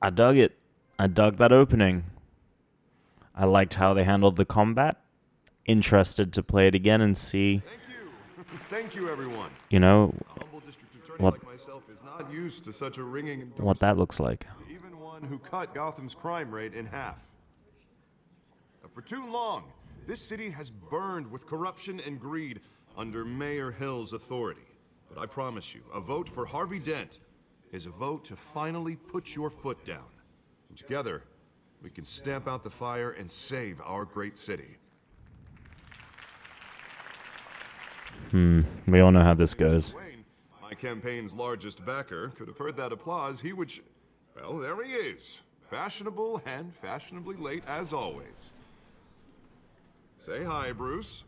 I dug it. I dug that opening. I liked how they handled the combat. Interested to play it again and see. Thank you. Thank you, everyone. You know, A humble district attorney what- like myself is not used to such a ringing endorsement. what that looks like. Even one who cut Gotham's crime rate in half. For too long, this city has burned with corruption and greed under Mayor Hill's authority. But I promise you, a vote for Harvey Dent is a vote to finally put your foot down. And together, we can stamp out the fire and save our great city. We all know how this goes. Wayne, my campaign's largest backer, could have heard that applause. He would. Well, there he is. Fashionable and fashionably late as always. Say hi, Bruce.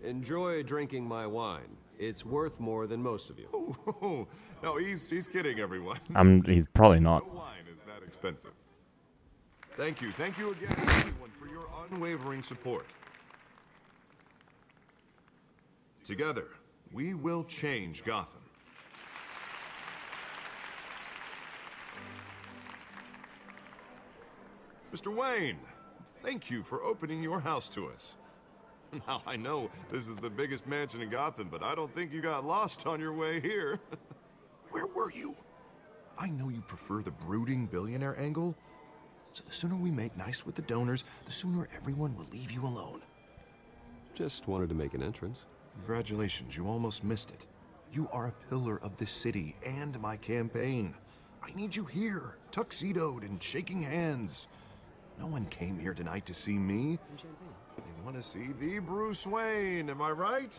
Enjoy drinking my wine. It's worth more than most of you. Oh, no, he's kidding, everyone. He's probably not. No wine is that expensive. Thank you again, everyone, for your unwavering support. Together, we will change Gotham. Mr. Wayne, thank you for opening your house to us. Now, I know this is the biggest mansion in Gotham, but I don't think you got lost on your way here. Where were you? I know you prefer the brooding billionaire angle, so the sooner we make nice with the donors, the sooner everyone will leave you alone. Just wanted to make an entrance. Congratulations, you almost missed it. You are a pillar of this city and my campaign. I need you here, tuxedoed and shaking hands. No one came here tonight to see me. They want to see the Bruce Wayne, am I right?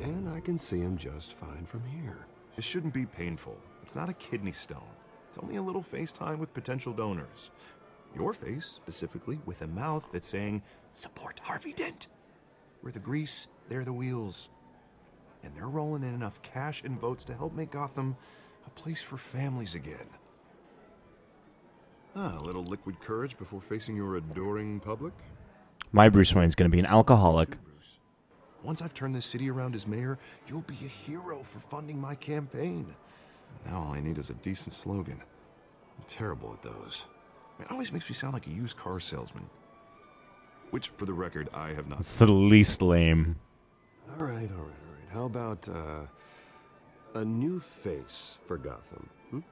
And I can see him just fine from here. This shouldn't be painful. It's not a kidney stone. It's only a little FaceTime with potential donors. Your face, specifically, with a mouth that's saying, support Harvey Dent. We're the grease, they're the wheels. And they're rolling in enough cash and votes to help make Gotham a place for families again. A little liquid courage before facing your adoring public. My Bruce Wayne's going to be an alcoholic. Bruce. Once I've turned this city around as mayor, you'll be a hero for funding my campaign. Now all I need is a decent slogan. I'm terrible at those. It always makes me sound like a used car salesman. Which, for the record, I have not. It's the least lame. All right. How about, a new face for Gotham? Look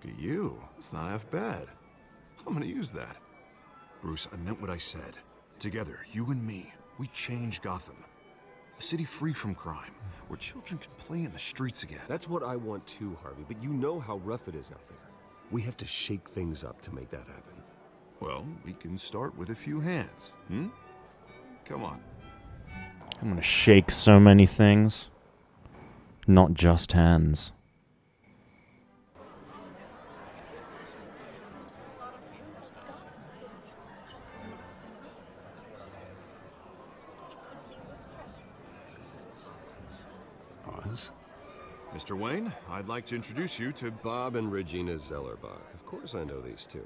at you. That's not half bad. I'm gonna use that. Bruce, I meant what I said. Together, you and me, we change Gotham. A city free from crime, where children can play in the streets again. That's what I want too, Harvey, but you know how rough it is out there. We have to shake things up to make that happen. Well, we can start with a few hands, Come on. I'm going to shake so many things. Not just hands. Oz? Mr. Wayne, I'd like to introduce you to Bob and Regina Zellerbach. Of course I know these two.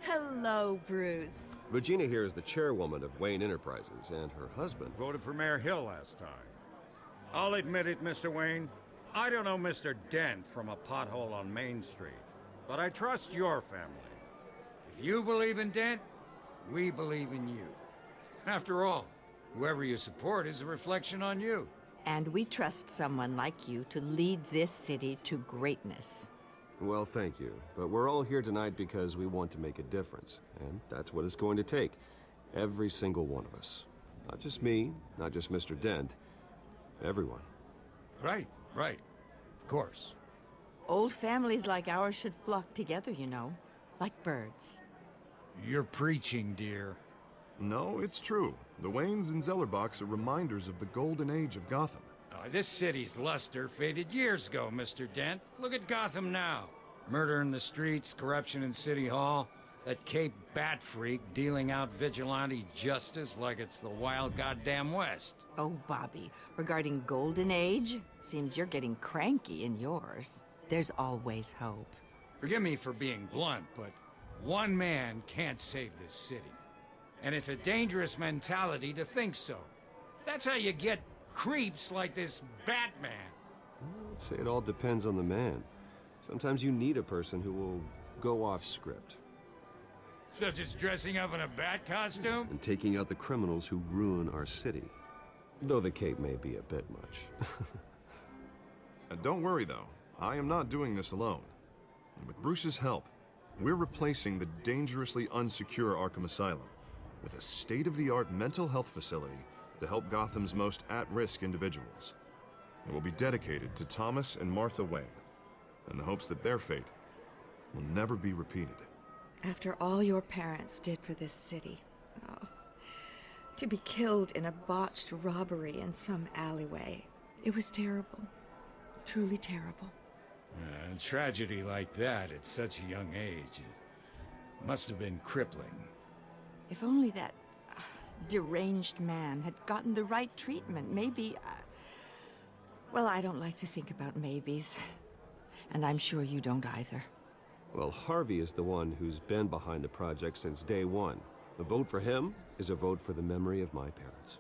Hello, Bruce. Regina here is the chairwoman of Wayne Enterprises, and her husband... Voted for Mayor Hill last time. I'll admit it, Mr. Wayne. I don't know Mr. Dent from a pothole on Main Street, but I trust your family. If you believe in Dent, we believe in you. After all, whoever you support is a reflection on you. And we trust someone like you to lead this city to greatness. Well, thank you. But we're all here tonight because we want to make a difference. And that's what it's going to take. Every single one of us. Not just me, not just Mr. Dent. Everyone. Right. Of course. Old families like ours should flock together, you know, like birds. You're preaching, dear. No, it's true. The Waynes and Zellerbachs are reminders of the golden age of Gotham. This city's luster faded years ago, Mr. Dent. Look at Gotham now. Murder in the streets, corruption in City Hall, that Cape Bat freak dealing out vigilante justice like it's the wild goddamn West. Oh, Bobby, regarding Golden Age, seems you're getting cranky in yours. There's always hope. Forgive me for being blunt, but one man can't save this city. And it's a dangerous mentality to think so. That's how you get creeps like this Batman. I'd say it all depends on the man. Sometimes you need a person who will go off script. Such as dressing up in a bat costume? And taking out the criminals who ruin our city. Though the cape may be a bit much. Don't worry, though. I am not doing this alone. And with Bruce's help, we're replacing the dangerously unsecure Arkham Asylum with a state-of-the-art mental health facility to help Gotham's most at-risk individuals. It will be dedicated to Thomas and Martha Wayne, in the hopes that their fate will never be repeated. After all your parents did for this city, oh, to be killed in a botched robbery in some alleyway, it was terrible. Truly terrible. A tragedy like that at such a young age, it must have been crippling. If only that deranged man had gotten the right treatment, maybe... well, I don't like to think about maybes. And I'm sure you don't either. Well, Harvey is the one who's been behind the project since day one. A vote for him is a vote for the memory of my parents.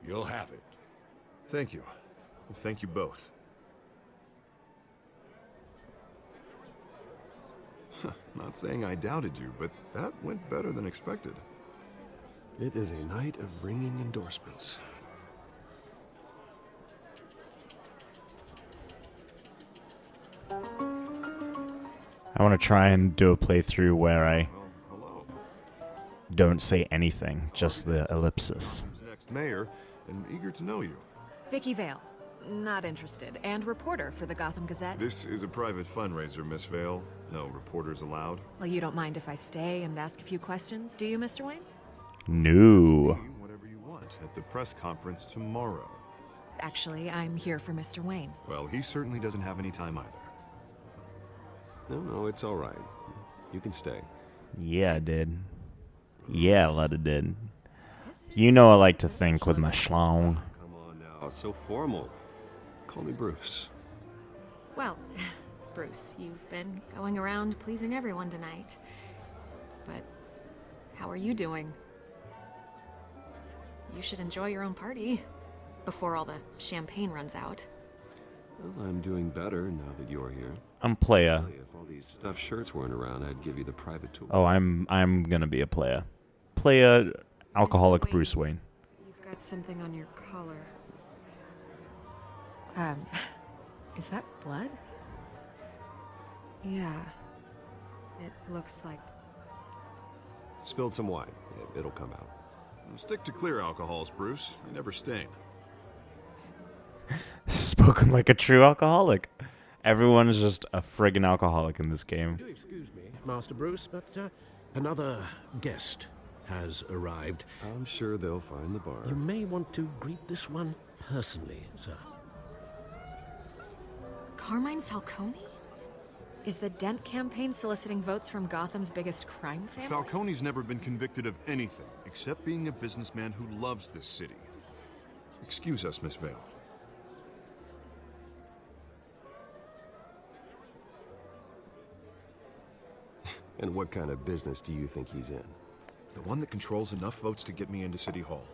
You'll have it. Thank you. Thank you both. Not saying I doubted you, but that went better than expected. It is a night of ringing endorsements. I want to try and do a playthrough where I Well, hello. don't say anything, just the ellipsis. Who's next mayor, and eager to know you. Vicky Vale. Not interested. And reporter for the Gotham Gazette. This is a private fundraiser, Miss Vale. No reporters allowed. Well, you don't mind if I stay and ask a few questions, do you, Mr. Wayne? No. Do whatever you want at the press conference tomorrow. Actually, I'm here for Mr. Wayne. Well, he certainly doesn't have any time either. No, it's all right. You can stay. Yeah, I did. Yeah, a lot of did. You know I like to think with my schlong. Come on now, it's so formal. Call me Bruce. Well, Bruce, you've been going around pleasing everyone tonight. But how are you doing? You should enjoy your own party before all the champagne runs out. Well, I'm doing better now that you're here. I'm playa. Tell you, if all these stuffed shirts weren't around, I'd give you the private tour. Oh, I'm gonna be a playa. Playa, alcoholic Wayne. Bruce Wayne. You've got something on your collar. Is that blood? Yeah. It looks like... Spilled some wine. It'll come out. Stick to clear alcohols, Bruce. They never stain. Spoken like a true alcoholic. Everyone is just a friggin' alcoholic in this game. Do excuse me, Master Bruce, but another guest has arrived. I'm sure they'll find the bar. You may want to greet this one personally, sir. Carmine Falcone? Is the Dent campaign soliciting votes from Gotham's biggest crime family? Falcone's never been convicted of anything except being a businessman who loves this city. Excuse us, Miss Vale. And what kind of business do you think he's in? The one that controls enough votes to get me into City Hall.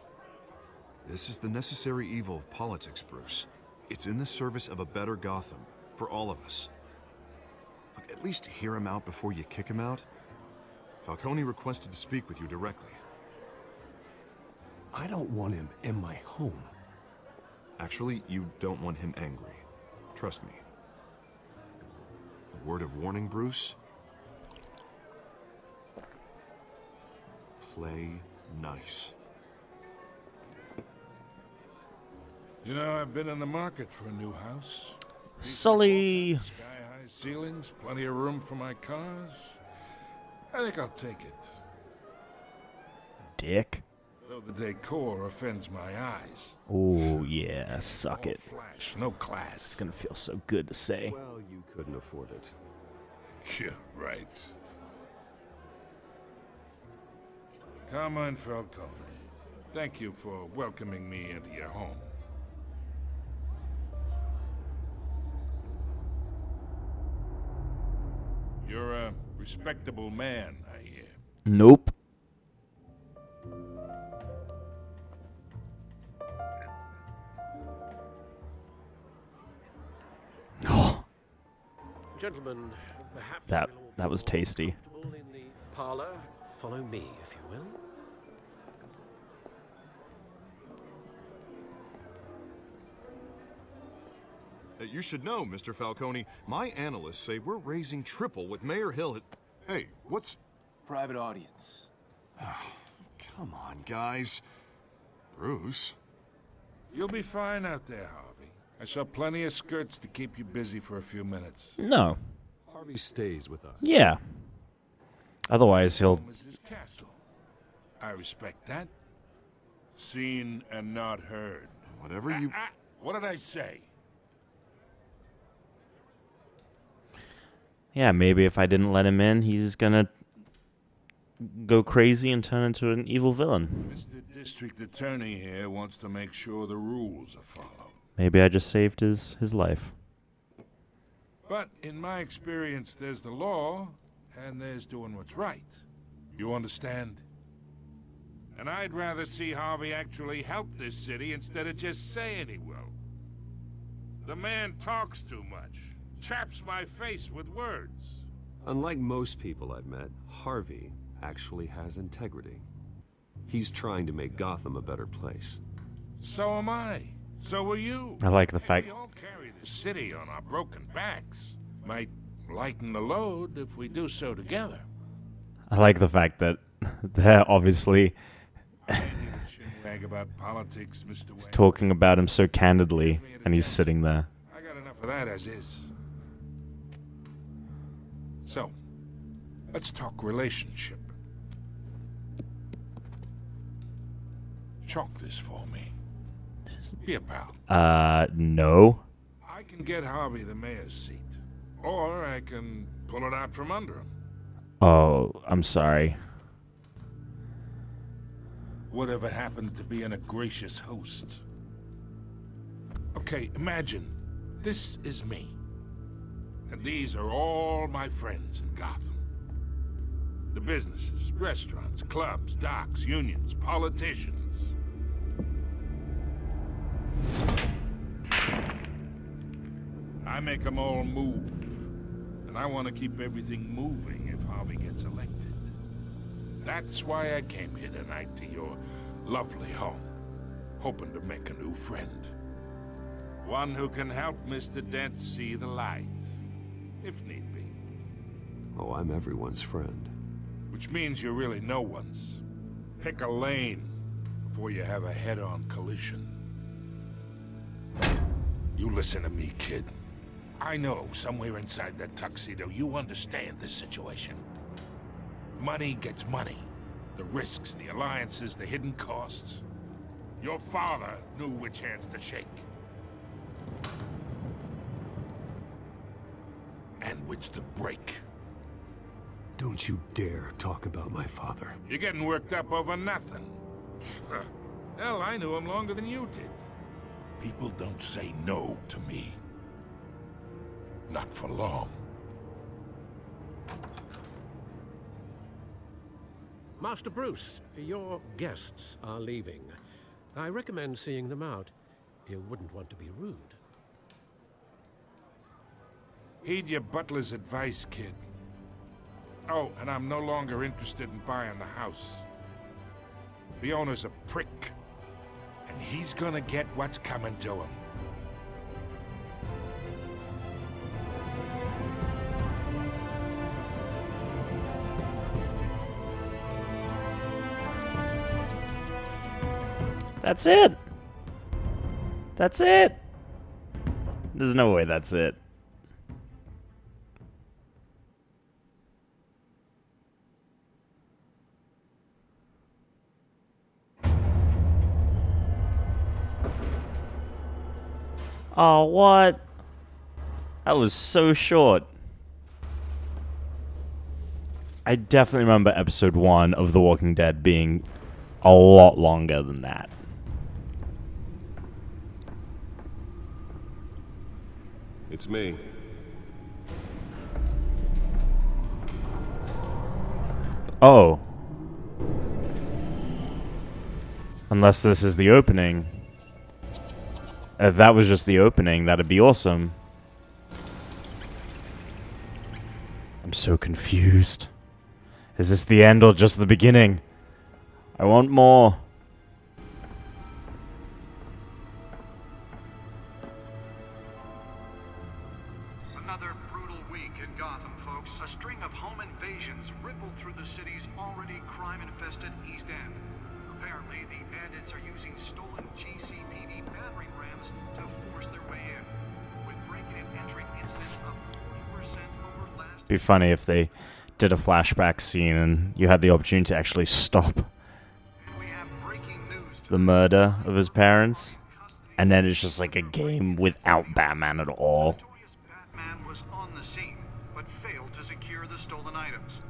This is the necessary evil of politics, Bruce. It's in the service of a better Gotham, for all of us. Look, at least hear him out before you kick him out. Falcone requested to speak with you directly. I don't want him in my home. Actually, you don't want him angry. Trust me. A word of warning, Bruce. Play nice. You know, I've been in the market for a new house. Sully. Sky-high ceilings, plenty of room for my cars. I think I'll take it. Dick. Though the decor offends my eyes. Oh, yeah, suck All it. flash, no class. It's gonna feel so good to say. Well, you couldn't afford it. Yeah, right. Carmine Falcone, thank you for welcoming me into your home. You're a respectable man, I hear. Nope. Gentlemen, perhaps That we'll all that be was more tasty. comfortable in the parlor. Follow me, if you will. You should know, Mr. Falcone, my analysts say we're raising triple with Mayor Hill. Hey, what's... Private audience. Come on, guys. Bruce? You'll be fine out there, Harvey. I saw plenty of skirts to keep you busy for a few minutes. No. Harvey stays with us. Yeah. Otherwise, he'll... Home is his castle. I respect that. Seen and not heard. Whatever you... What did I say? Yeah, maybe if I didn't let him in, he's gonna go crazy and turn into an evil villain. Mr. District Attorney here wants to make sure the rules are followed. Maybe I just saved his life. But in my experience, there's the law, and there's doing what's right. You understand? And I'd rather see Harvey actually help this city instead of just saying he will. The man talks too much. Chaps my face with words. Unlike most people I've met, Harvey actually has integrity. He's trying to make Gotham a better place. So am I. So are you. I like the And fact... we all carry the city on our broken backs. Might lighten the load if we do so together. I like the fact that they're obviously I ain't here to chinwag about politics, Mr. Wayne. talking about him so candidly, and he's sitting there. I got enough of that as is. So, let's talk relationship. Chalk this for me. Here, pal. No. I can get Harvey the mayor's seat. Or I can pull it out from under him. Oh, I'm sorry. Whatever happened to being a gracious host? Okay, imagine this is me. And these are all my friends in Gotham. The businesses, restaurants, clubs, docks, unions, politicians. I make them all move. And I want to keep everything moving if Harvey gets elected. That's why I came here tonight to your lovely home, hoping to make a new friend. One who can help Mr. Dent see the light, if need be. Oh, I'm everyone's friend. Which means you're really no one's. Pick a lane before you have a head-on collision. You listen to me, kid. I know somewhere inside that tuxedo you understand this situation. Money gets money. The risks, the alliances, the hidden costs. Your father knew which hands to shake. And which to break. Don't you dare talk about my father. You're getting worked up over nothing. Hell, I knew him longer than you did. People don't say no to me. Not for long. Master Bruce, your guests are leaving. I recommend seeing them out. You wouldn't want to be rude. Heed your butler's advice, kid. Oh, and I'm no longer interested in buying the house. The owner's a prick. And he's gonna get what's coming to him. That's it. That's it. There's no way that's it. Oh, what? That was so short. I definitely remember episode 1 of The Walking Dead being a lot longer than that. It's me. Oh. Unless this is the opening. If that was just the opening, that'd be awesome. I'm so confused. Is this the end or just the beginning? I want more. Another brutal week in Gotham, folks. A string of home invasions rippled through the city's already crime-infested East End. Apparently, the bandits are using stolen GCPD battering rams to force their way in, with breaking and entering incidents up 40% over last. Be funny if they did a flashback scene and you had the opportunity to actually stop We have breaking news the murder of his parents, and then it's just like a game without Batman at all. notorious Batman was on the scene, but failed to secure the stolen items.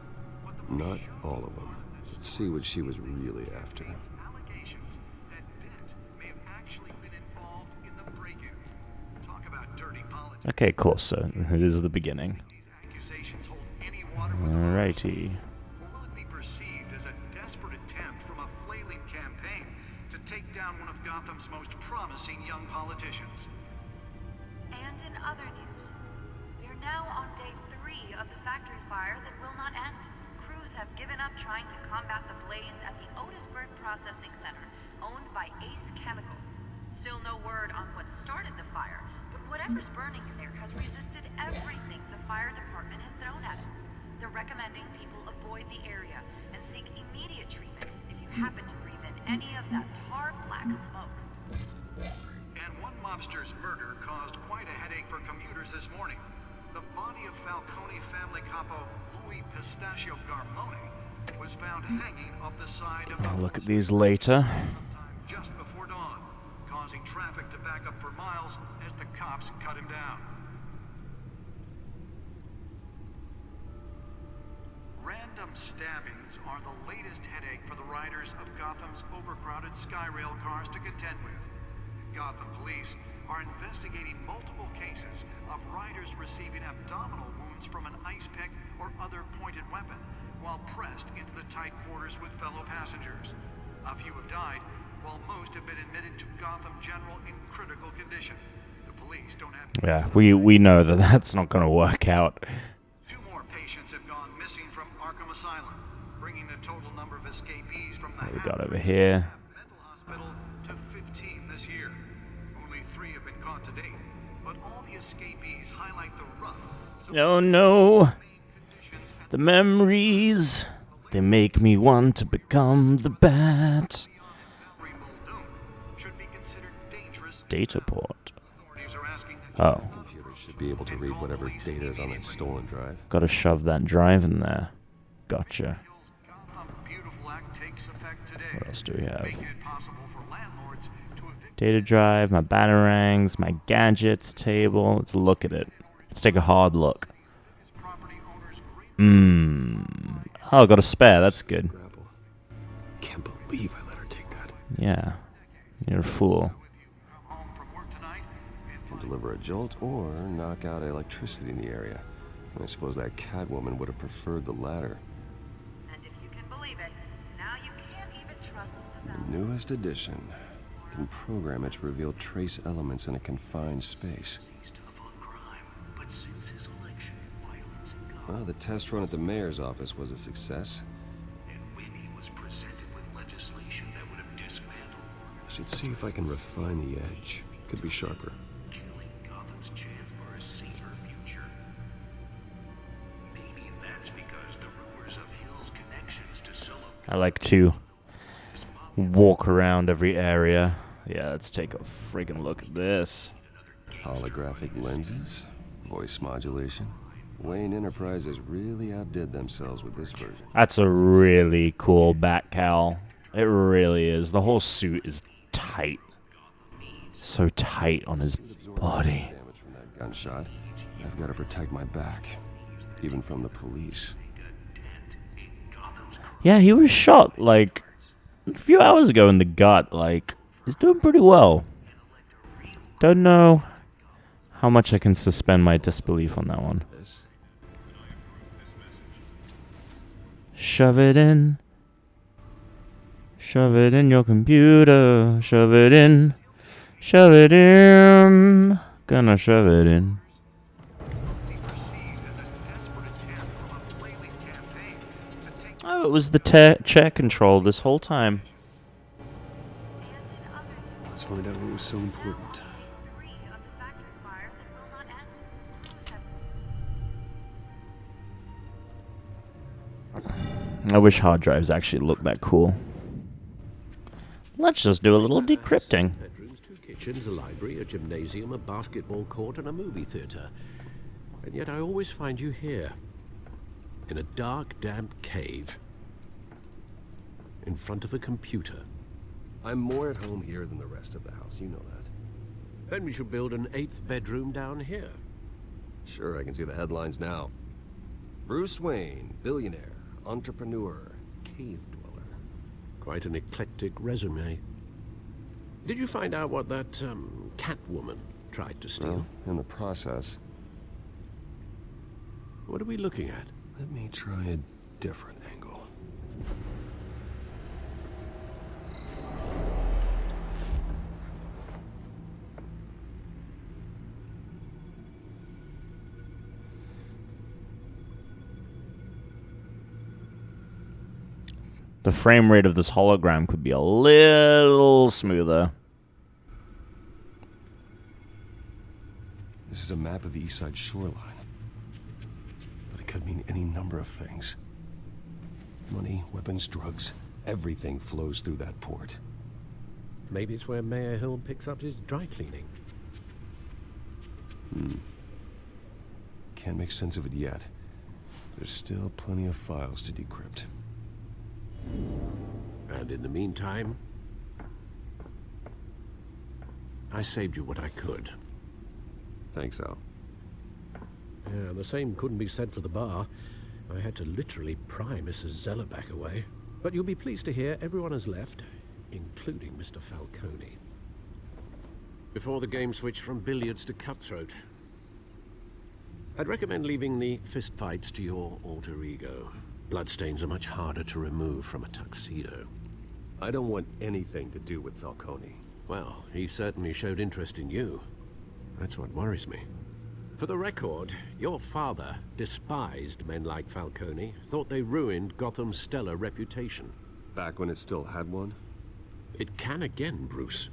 But the Not all of them. Let's see what she was really after. allegations that Dent may have actually been involved in the break-in. Talk about dirty politics. Okay, cool, so it is the beginning. These accusations hold any water with the voters? Alrighty. Or will it be perceived as a desperate attempt from a flailing campaign to take down one of Gotham's most promising young politicians? And in other news, we are now on day 3 of the factory fire that will not end. Crews have given up trying to combat the blaze at the Otisburg Processing Center, owned by Ace Chemical. Still no word on what started the fire, but whatever's burning in there has resisted everything the fire department has thrown at it. They're recommending people avoid the area and seek immediate treatment if you happen to breathe in any of that tar black smoke. And one mobster's murder caused quite a headache for commuters this morning. The body of Falcone family capo Louis Pistachio Garmone was found hanging off the side of I'll a look at these later. sometime just before dawn, causing traffic to back up for miles as the cops cut him down. Random stabbings are the latest headache for the riders of Gotham's overcrowded Skyrail cars to contend with. Gotham police are investigating multiple cases of riders receiving abdominal wounds from an ice pick or other pointed weapon while pressed into the tight quarters with fellow passengers. A few have died, while most have been admitted to Gotham General in critical condition. The police don't have... Yeah, we know that that's not going to work out. 2 more patients have gone missing from Arkham Asylum, bringing the total number of escapees from the What we got Hampton over here? Mental Hospital to 15 this year. Only 3 have been caught to date, but all the escapees highlight the rough. Oh no! The memories, they make me want to become the Bat. Should be considered dangerous. Data port. Authorities are asking that Oh, Computers should be able to read whatever data is on that stolen drive. gotta shove that drive in there. Gotcha. Gotham Beautiful Act takes effect today, What else do we have? making it possible for landlords to evict Data drive, my batarangs, my gadgets table. Let's look at it. Let's take a hard look. property owners great Oh, got a spare. That's good. Grapple. Can't believe I let her take that. Yeah. You're a fool. come home from work tonight and Can deliver a jolt or knock out electricity in the area. I suppose that Catwoman would have preferred the latter. And if you can believe it, now you can't even trust the The newest edition can program it to reveal trace elements in a confined space. tough on crime, but since his election, violence in Gotham, Well, the test run at the mayor's office was a success. and when he was presented with legislation that would have dismantled I should see if I can refine the edge. Could be sharper. killing Gotham's chance for a safer future. Maybe that's because the rumors of Hill's connections to Solo I like to walk around every area. Yeah, let's take a friggin' look at this. Holographic lenses, voice modulation. Wayne Enterprises really outdid themselves with this version. That's a really cool bat cowl. It really is. The whole suit is tight. So tight on his body. Damage from that gunshot. I've got to protect my back, even from the police. Yeah, he was shot like a few hours ago in the gut. Like, he's doing pretty well. Don't know how much I can suspend my disbelief on that one. Shove it in. Shove it in your computer. Shove it in. Shove it in. Gonna shove it in. be perceived as a desperate attempt from So it was the chair control this whole time. Let's find out what was so important. I wish hard drives actually looked that cool. Let's just do a little decrypting. Bedrooms, 2 kitchens, a library, a gymnasium, a basketball court, and a movie theater. And yet I always find you here. In a dark, damp cave. In front of a computer. I'm more at home here than the rest of the house, you know that. Then we should build an 8th bedroom down here. Sure, I can see the headlines now. Bruce Wayne, billionaire, entrepreneur, cave dweller. Quite an eclectic resume. Did you find out what that, Catwoman tried to steal? Well, in the process. What are we looking at? Let me try a different angle. The frame rate of this hologram could be a little smoother. This is a map of the East Side shoreline. But it could mean any number of things. Money, weapons, drugs, everything flows through that port. Maybe it's where Mayor Hill picks up his dry cleaning. Can't make sense of it yet. There's still plenty of files to decrypt. And in the meantime, I saved you what I could. Thanks, Al. Yeah, the same couldn't be said for the bar. I had to literally pry Mrs. Zellerback away. But you'll be pleased to hear everyone has left, including Mr. Falcone. Before the game switched from billiards to cutthroat. I'd recommend leaving the fistfights to your alter ego. Bloodstains are much harder to remove from a tuxedo. I don't want anything to do with Falcone. Well, he certainly showed interest in you. That's what worries me. For the record, your father despised men like Falcone, thought they ruined Gotham's stellar reputation. Back when it still had one? It can again, Bruce.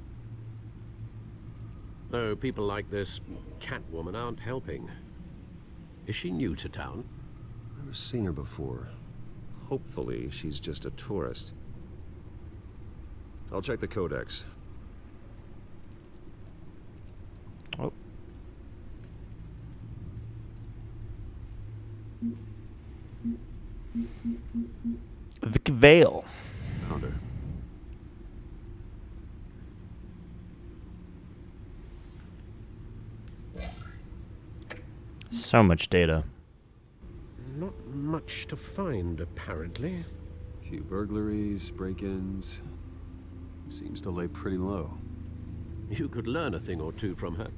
Though people like this Catwoman aren't helping. Is she new to town? Never seen her before. Hopefully, she's just a tourist. I'll check the codex. Oh. Vic Vale. Found her. So much data. Not much to find, apparently. Few burglaries, break-ins. Seems to lay pretty low. You could learn a thing or two from her.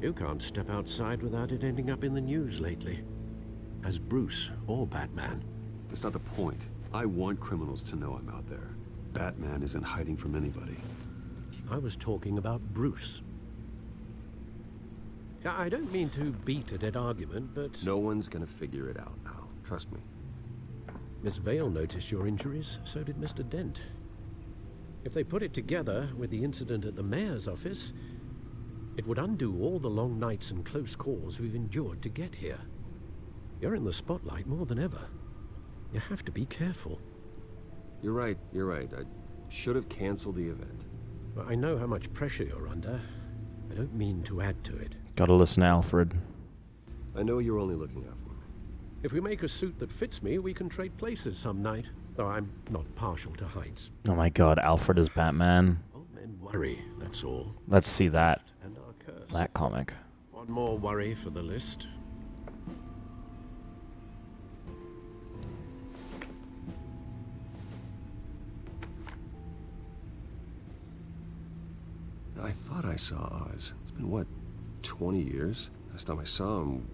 You can't step outside without it ending up in the news lately. As Bruce or Batman. That's not the point. I want criminals to know I'm out there. Batman isn't hiding from anybody. I was talking about Bruce. I don't mean to beat a dead argument, but... No one's gonna figure it out now. Trust me. Miss Vale noticed your injuries, so did Mr. Dent. If they put it together with the incident at the mayor's office, it would undo all the long nights and close calls we've endured to get here. You're in the spotlight more than ever. You have to be careful. You're right. I should have canceled the event. But I know how much pressure you're under. I don't mean to add to it. Gotta listen, Alfred. I know you're only looking out for me. If we make a suit that fits me, we can trade places some night. Though I'm not partial to heights. Oh my god, Alfred is Batman. Old men worry, that's all. Let's see that. And our curse. That comic. One more worry for the list. I thought I saw Oz. It's been, what, 20 years? Last time I saw him,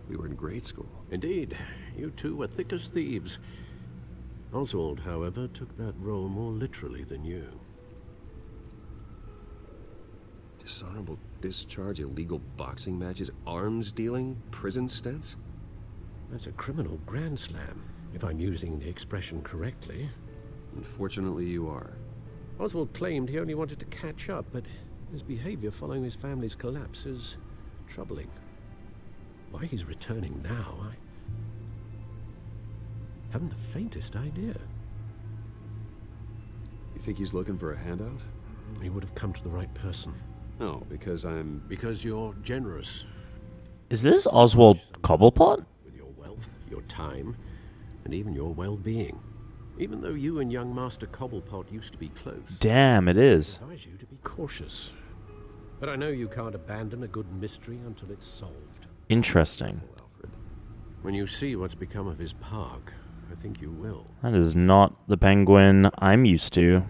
we were in grade school. Indeed. You two were thick as thieves. Oswald, however, took that role more literally than you. Dishonorable discharge, illegal boxing matches, arms dealing, prison stints? That's a criminal grand slam. if I'm using the expression correctly. Unfortunately, you are. Oswald claimed he only wanted to catch up, but his behavior following his family's collapse is troubling. Why he's returning now, I haven't the faintest idea. You think he's looking for a handout? He would have come to the right person. No, because I'm... Because you're generous. Is this Oswald Cobblepot? With your wealth, your time, and even your well-being. Even though you and young Master Cobblepot used to be close. Damn, it is. I advise you to be cautious. But I know you can't abandon a good mystery until it's solved. Interesting. Alfred. When you see what's become of his park, I think you will. That is not the penguin I'm used to.